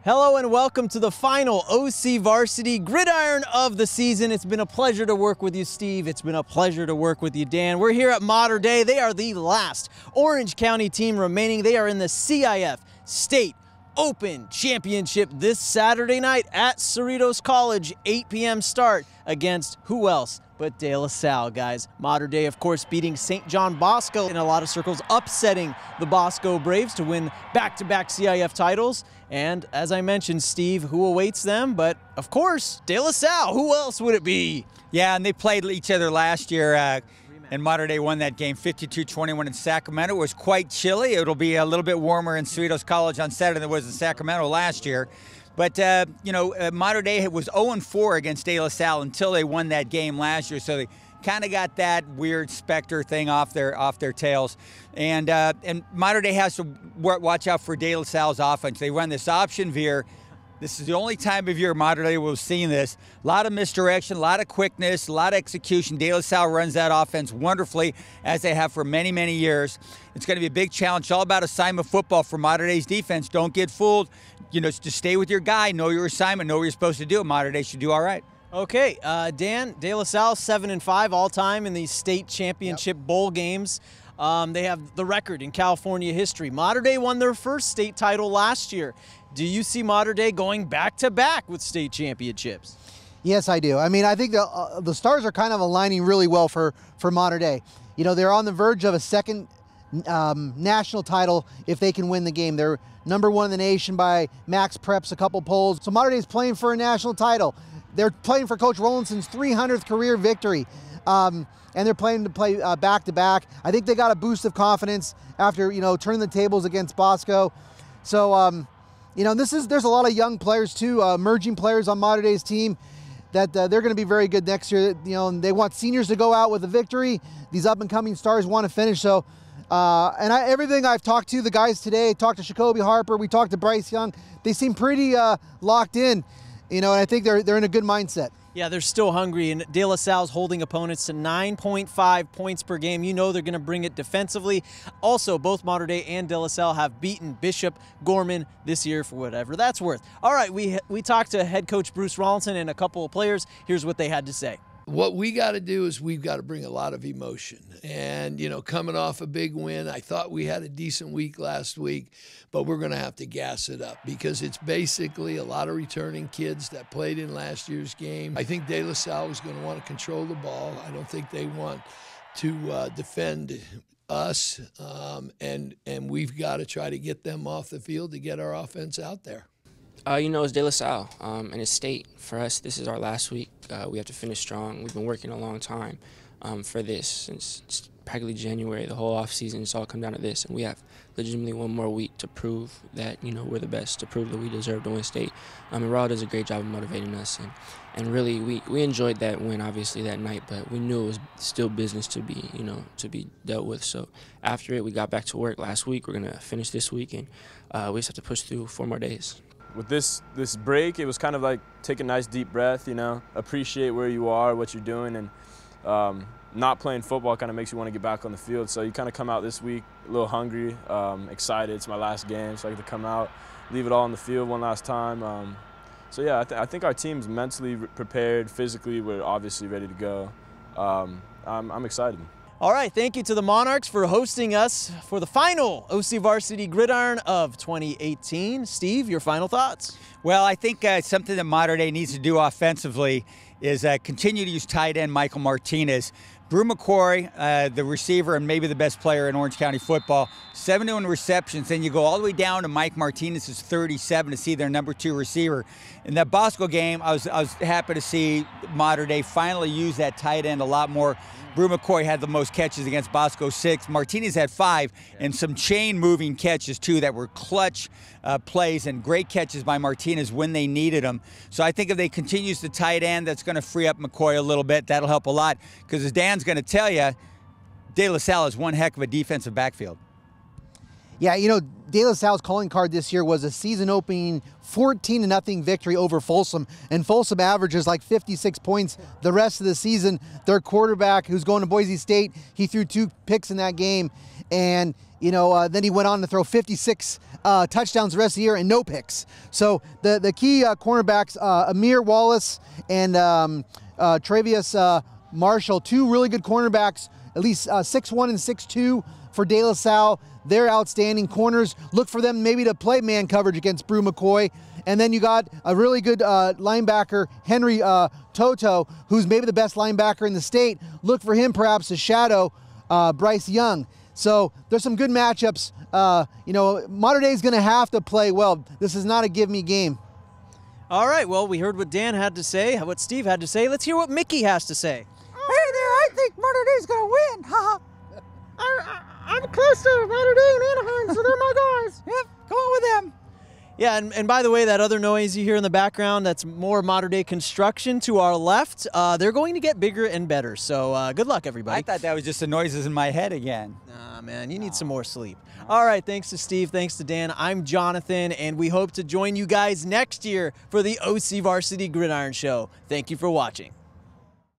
Hello and welcome to the final OCVarsity Gridiron of the season. It's been a pleasure to work with you, Steve. It's been a pleasure to work with you, Dan. We're here at Mater Dei. They are the last Orange County team remaining. They are in the CIF State Open Championship this Saturday night at Cerritos College, 8 p.m. start against who else but De La Salle, guys. Mater Dei, of course, beating St. John Bosco in a lot of circles, upsetting the Bosco Braves to win back-to-back CIF titles. And as I mentioned, Steve, who awaits them? But, of course, De La Salle. Who else would it be? Yeah, and they played each other last year, and Mater Dei won that game 52-21 in Sacramento. It was quite chilly. It'll be a little bit warmer in Cerritos College on Saturday than it was in Sacramento last year. But, Mater Dei was 0-4 against De La Salle until they won that game last year. So they kind of got that weird specter thing off their tails. And Mater Dei has to watch out for De La Salle's offense. They run this option veer. This is the only time of year Mater Dei will see this. A lot of misdirection, a lot of quickness, a lot of execution. De La Salle runs that offense wonderfully, as they have for many, many years. It's going to be a big challenge. It's all about assignment football for Mater Dei's defense. Don't get fooled. Just stay with your guy, know your assignment, know what you're supposed to do. Mater Dei should do all right. Okay, Dan, De La Salle 7-5 all-time in these state championship bowl games. They have the record in California history. Mater Dei won their first state title last year. Do you see Mater Dei going back-to-back with state championships? Yes, I do. I mean, I think the stars are kind of aligning really well for Mater Dei. They're on the verge of a second national title if they can win the game. They're #1 in the nation by Max Preps, a couple polls. So Mater Dei's playing for a national title. They're playing for Coach Rollinson's 300th career victory. And they're planning to play back-to-back. I think they got a boost of confidence after, turning the tables against Bosco. So, there's a lot of young players too, emerging players on Mater Dei's team that they're going to be very good next year. And they want seniors to go out with a victory. These up-and-coming stars want to finish. So, everything I've talked to the guys today, talked to Jacoby Harper, we talked to Bryce Young, they seem pretty locked in, and I think they're in a good mindset. Yeah, they're still hungry, and De La Salle's holding opponents to 9.5 points per game. They're going to bring it defensively. Also, both Mater Dei and De La Salle have beaten Bishop Gorman this year for whatever that's worth. All right, we talked to head coach Bruce Rollinson and a couple of players. Here's what they had to say. What we got to do is we've got to bring a lot of emotion. And, coming off a big win, I thought we had a decent week last week, but we're going to have to gas it up because it's basically a lot of returning kids that played in last year's game. I think De La Salle is going to want to control the ball. I don't think they want to defend us, and we've got to try to get them off the field to get our offense out there. It's De La Salle, and it's state. For us, this is our last week. We have to finish strong. We've been working a long time for this since practically January. The whole offseason, it's all come down to this, and we have legitimately one more week to prove that we're the best, to prove that we deserve to win state. Raw does a great job of motivating us, and really we enjoyed that win, obviously, that night, but we knew it was still business to be dealt with. So after it, we got back to work last week. We're gonna finish this week, and we just have to push through 4 more days. With this break, it was kind of like take a nice deep breath, appreciate where you are, what you're doing, and not playing football kind of makes you want to get back on the field. So you kind of come out this week a little hungry, excited. It's my last game, so I get to come out, leave it all on the field one last time. I think our team's mentally prepared. Physically, we're obviously ready to go. I'm excited. All right, thank you to the Monarchs for hosting us for the final OCVarsity Gridiron of 2018. Steve, your final thoughts? Well, I think something that Mater Dei needs to do offensively is continue to use tight end Michael Martinez. Bru McCoy, the receiver and maybe the best player in Orange County football, 71 receptions. Then you go all the way down to Mike Martinez's 37 to see their #2 receiver. In that Bosco game, I was happy to see Mater Dei finally use that tight end a lot more. Bru McCoy had the most catches against Bosco, 6. Martinez had 5, and some chain-moving catches, too, that were clutch plays and great catches by Martinez when they needed them. So I think if they continue the tight end, that's going to free up McCoy a little bit. That'll help a lot because, as Dan's going to tell you, De La Salle is one heck of a defensive backfield. Yeah, De La Salle's calling card this year was a season-opening 14-0 victory over Folsom, and Folsom averages like 56 points the rest of the season. Their quarterback, who's going to Boise State, he threw 2 picks in that game, And, then he went on to throw 56 touchdowns the rest of the year and no picks. So the key cornerbacks, Amir Wallace and Travius Marshall, two really good cornerbacks, at least 6'1" and 6'2" for De La Salle. They're outstanding corners. Look for them maybe to play man coverage against Bru McCoy. And then you got a really good linebacker, Henry Toto, who's maybe the best linebacker in the state. Look for him perhaps to shadow Bryce Young. So there's some good matchups. Mater Dei is going to have to play well. This is not a give-me game. All right, well, we heard what Dan had to say, what Steve had to say. Let's hear what Mickey has to say. Hey there, I think Mater Dei's going to win. Haha. I'm close to Mater Dei and Anaheim, so they're my guys. Yep, go on with them. Yeah, and by the way, that other noise you hear in the background, that's more Mater Dei construction to our left. They're going to get bigger and better, so good luck, everybody. I thought that was just the noises in my head again. Nah, man, you need some more sleep. All right, thanks to Steve, thanks to Dan. I'm Jonathan, and we hope to join you guys next year for the OCVarsity Gridiron Show. Thank you for watching.